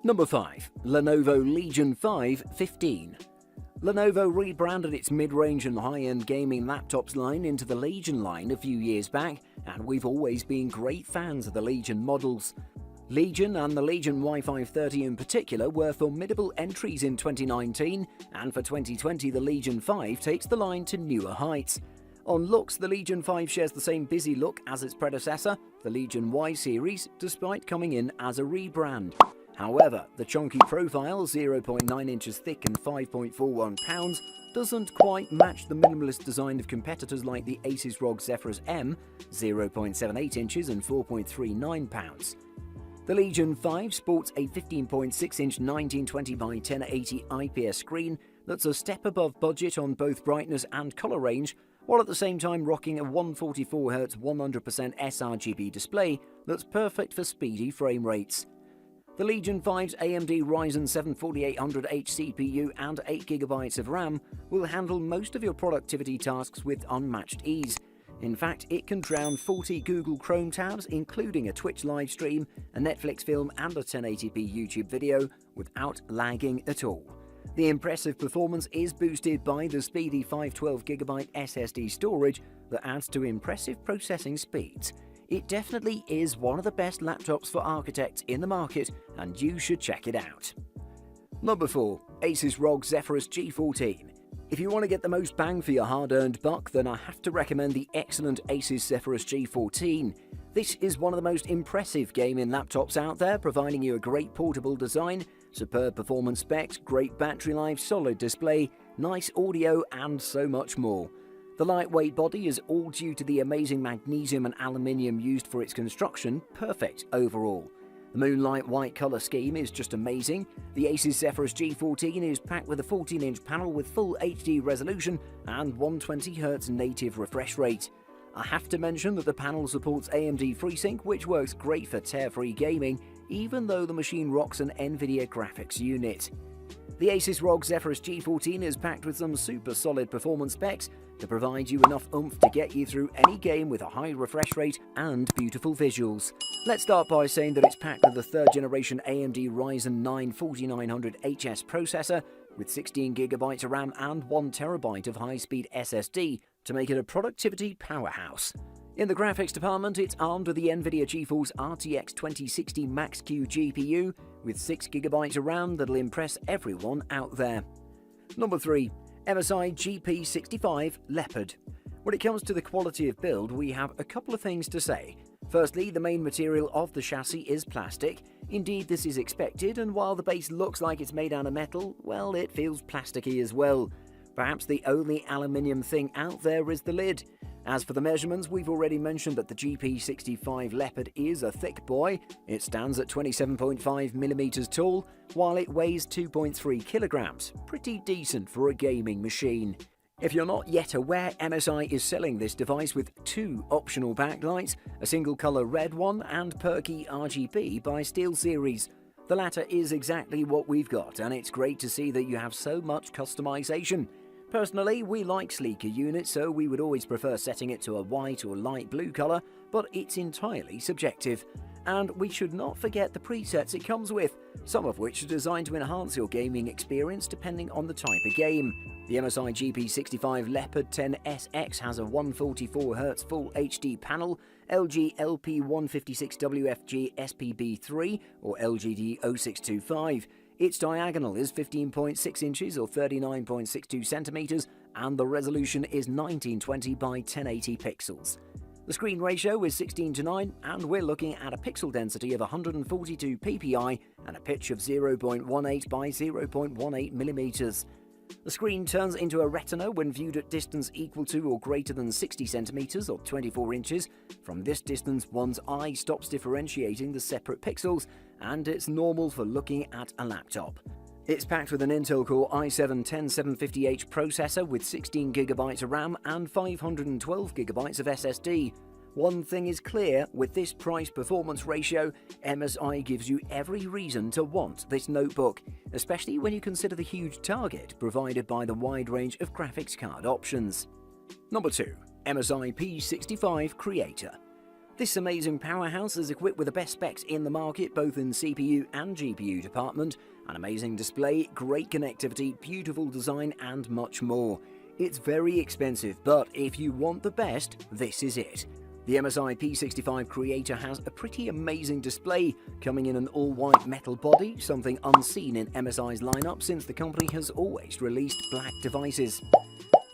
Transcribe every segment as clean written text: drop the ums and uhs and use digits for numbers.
Number 5. Lenovo Legion 5-15. Lenovo rebranded its mid-range and high-end gaming laptops line into the Legion line a few years back, and we've always been great fans of the Legion models. Legion and the Legion Y530 in particular were formidable entries in 2019, and for 2020 the Legion 5 takes the line to newer heights. On looks, the Legion 5 shares the same busy look as its predecessor, the Legion Y series, despite coming in as a rebrand. However, the chunky profile, 0.9 inches thick and 5.41 pounds, doesn't quite match the minimalist design of competitors like the ASUS ROG Zephyrus M, 0.78 inches and 4.39 pounds. The Legion 5 sports a 15.6-inch 1920 by 1080 IPS screen that's a step above budget on both brightness and color range, while at the same time rocking a 144Hz 100% sRGB display that's perfect for speedy frame rates. The Legion 5's AMD Ryzen 7 4800H CPU and 8GB of RAM will handle most of your productivity tasks with unmatched ease. In fact, it can drown 40 Google Chrome tabs, including a Twitch live stream, a Netflix film and a 1080p YouTube video, without lagging at all. The impressive performance is boosted by the speedy 512GB SSD storage that adds to impressive processing speeds. It definitely is one of the best laptops for architects in the market, and you should check it out. Number 4. ASUS ROG Zephyrus G14. If you want to get the most bang for your hard-earned buck, then I have to recommend the excellent ASUS Zephyrus G14. This is one of the most impressive gaming laptops out there, providing you a great portable design, superb performance specs, great battery life, solid display, nice audio, and so much more. The lightweight body is all due to the amazing magnesium and aluminium used for its construction, perfect overall. The moonlight white color scheme is just amazing. The ASUS Zephyrus G14 is packed with a 14-inch panel with full HD resolution and 120Hz native refresh rate. I have to mention that the panel supports AMD FreeSync, which works great for tear-free gaming, even though the machine rocks an NVIDIA graphics unit. The ASUS ROG Zephyrus G14 is packed with some super solid performance specs to provide you enough oomph to get you through any game with a high refresh rate and beautiful visuals. Let's start by saying that it's packed with a 3rd generation AMD Ryzen 9 4900HS processor with 16GB of RAM and 1TB of high-speed SSD to make it a productivity powerhouse. In the graphics department, it's armed with the NVIDIA GeForce RTX 2060 Max-Q GPU with 6GB of RAM that'll impress everyone out there. Number 3. MSI GP65 Leopard. When it comes to the quality of build, we have a couple of things to say. Firstly, the main material of the chassis is plastic. Indeed, this is expected, and while the base looks like it's made out of metal, well, it feels plasticky as well. Perhaps the only aluminium thing out there is the lid. As for the measurements, we've already mentioned that the GP65 Leopard is a thick boy. It stands at 27.5mm tall, while it weighs 2.3 kilograms. Pretty decent for a gaming machine. If you're not yet aware, MSI is selling this device with 2 optional backlights, a single color red one and perky RGB by SteelSeries. The latter is exactly what we've got, and it's great to see that you have so much customization. Personally, we like sleeker units, so we would always prefer setting it to a white or light blue color, but it's entirely subjective. And we should not forget the presets it comes with, some of which are designed to enhance your gaming experience depending on the type of game. The MSI GP65 Leopard 10SX has a 144Hz Full HD panel, LG LP156WFG SPB3 or LGD0625. Its diagonal is 15.6 inches or 39.62 centimeters, and the resolution is 1920 by 1080 pixels. The screen ratio is 16:9, and we're looking at a pixel density of 142 ppi and a pitch of 0.18 by 0.18 millimeters. The screen turns into a retina when viewed at distance equal to or greater than 60 centimeters or 24 inches. From this distance, one's eye stops differentiating the separate pixels, and it's normal for looking at a laptop. It's packed with an Intel Core i7-10750H processor with 16GB of RAM and 512GB of SSD. One thing is clear, with this price-performance ratio, MSI gives you every reason to want this notebook, especially when you consider the huge target provided by the wide range of graphics card options. Number 2. MSI P65 Creator. This amazing powerhouse is equipped with the best specs in the market, both in CPU and GPU department, an amazing display, great connectivity, beautiful design, and much more. It's very expensive, but if you want the best, this is it. The MSI P65 Creator has a pretty amazing display, coming in an all-white metal body, something unseen in MSI's lineup since the company has always released black devices.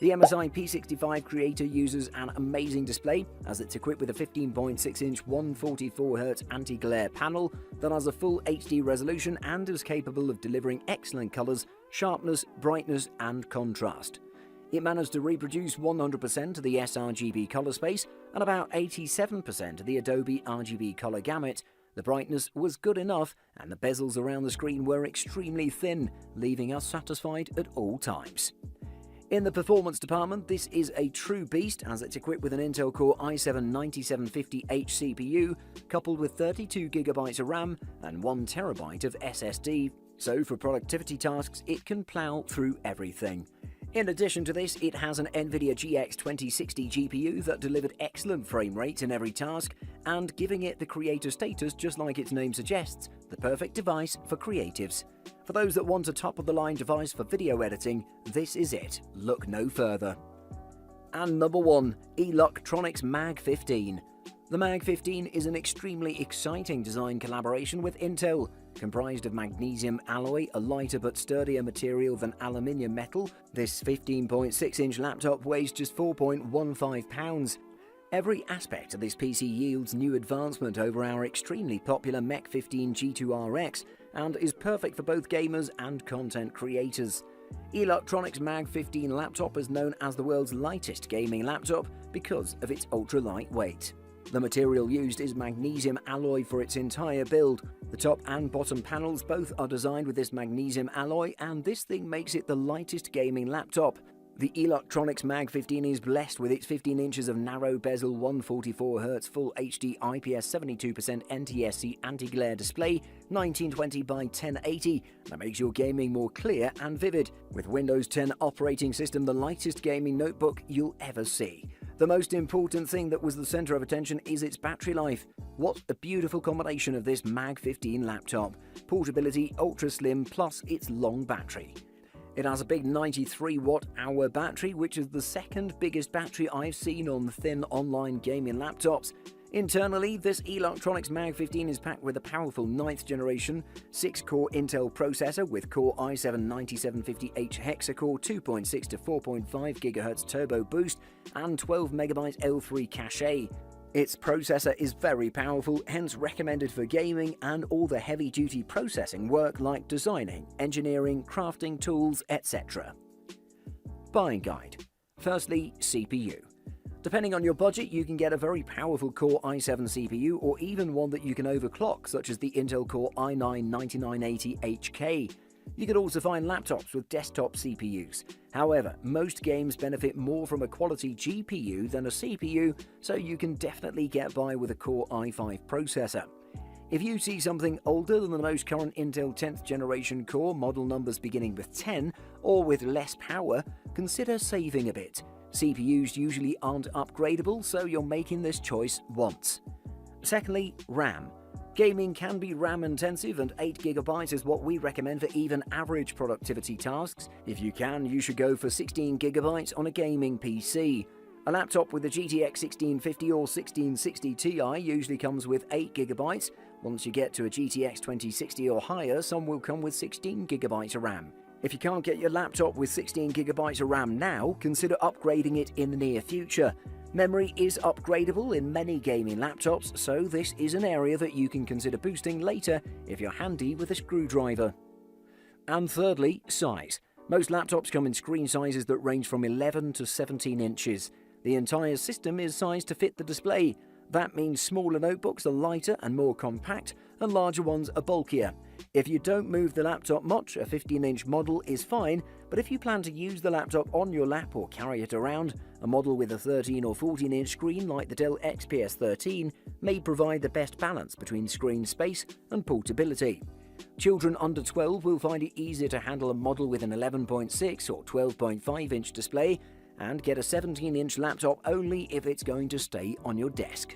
The MSI P65 Creator uses an amazing display as it's equipped with a 15.6-inch 144Hz anti-glare panel that has a full HD resolution and is capable of delivering excellent colors, sharpness, brightness, and contrast. It managed to reproduce 100% of the sRGB color space and about 87% of the Adobe RGB color gamut. The brightness was good enough and the bezels around the screen were extremely thin, leaving us satisfied at all times. In the performance department, this is a true beast as it's equipped with an Intel Core i7-9750H CPU coupled with 32GB of RAM and 1TB of SSD, so for productivity tasks it can plow through everything. In addition to this, it has an NVIDIA GX 2060 GPU that delivered excellent frame rates in every task and giving it the creator status just like its name suggests, the perfect device for creatives. For those that want a top-of-the-line device for video editing, this is it. Look no further. And number 1, Eluktronics MAG-15. The MAG-15 is an extremely exciting design collaboration with Intel. Comprised of magnesium alloy, a lighter but sturdier material than aluminium metal, this 15.6-inch laptop weighs just 4.15 pounds. Every aspect of this PC yields new advancement over our extremely popular MAG-15 G2RX and is perfect for both gamers and content creators. Eluktronics MAG-15 laptop is known as the world's lightest gaming laptop because of its ultra-light weight. The material used is magnesium alloy for its entire build. The top and bottom panels both are designed with this magnesium alloy, and this thing makes it the lightest gaming laptop. The Eluktronics MAG-15 is blessed with its 15 inches of narrow bezel 144Hz Full HD IPS 72% NTSC anti-glare display, 1920 by 1080, that makes your gaming more clear and vivid. With Windows 10 operating system, the lightest gaming notebook you'll ever see. The most important thing that was the center of attention is its battery life. What a beautiful combination of this MAG-15 laptop. Portability, ultra slim, plus its long battery. It has a big 93 watt-hour battery, which is the second biggest battery I've seen on thin online gaming laptops. Internally, this Eluktronics MAG-15 is packed with a powerful 9th generation 6-core Intel processor with Core i7-9750H hexa-core 2.6 to 4.5 GHz turbo boost and 12MB L3 cache. Its processor is very powerful, hence recommended for gaming and all the heavy-duty processing work like designing, engineering, crafting tools, etc. Buying guide. Firstly, CPU. Depending on your budget, you can get a very powerful Core i7 CPU or even one that you can overclock, such as the Intel Core i9-9980HK. You could also find laptops with desktop CPUs. However, most games benefit more from a quality GPU than a CPU, so you can definitely get by with a Core i5 processor. If you see something older than the most current Intel 10th generation core, model numbers beginning with 10, or with less power, consider saving a bit. CPUs usually aren't upgradable, so you're making this choice once. Secondly, RAM. Gaming can be RAM intensive, and 8GB is what we recommend for even average productivity tasks. If you can, you should go for 16GB on a gaming PC. A laptop with a GTX 1650 or 1660 Ti usually comes with 8GB. Once you get to a GTX 2060 or higher, some will come with 16GB of RAM. If you can't get your laptop with 16GB of RAM now, consider upgrading it in the near future. Memory is upgradable in many gaming laptops, so this is an area that you can consider boosting later if you're handy with a screwdriver. And thirdly, size. Most laptops come in screen sizes that range from 11 to 17 inches. The entire system is sized to fit the display. That means smaller notebooks are lighter and more compact, and larger ones are bulkier. If you don't move the laptop much, a 15-inch model is fine, but if you plan to use the laptop on your lap or carry it around, a model with a 13 or 14-inch screen like the Dell XPS 13 may provide the best balance between screen space and portability. Children under 12 will find it easier to handle a model with an 11.6 or 12.5-inch display and get a 17-inch laptop only if it's going to stay on your desk.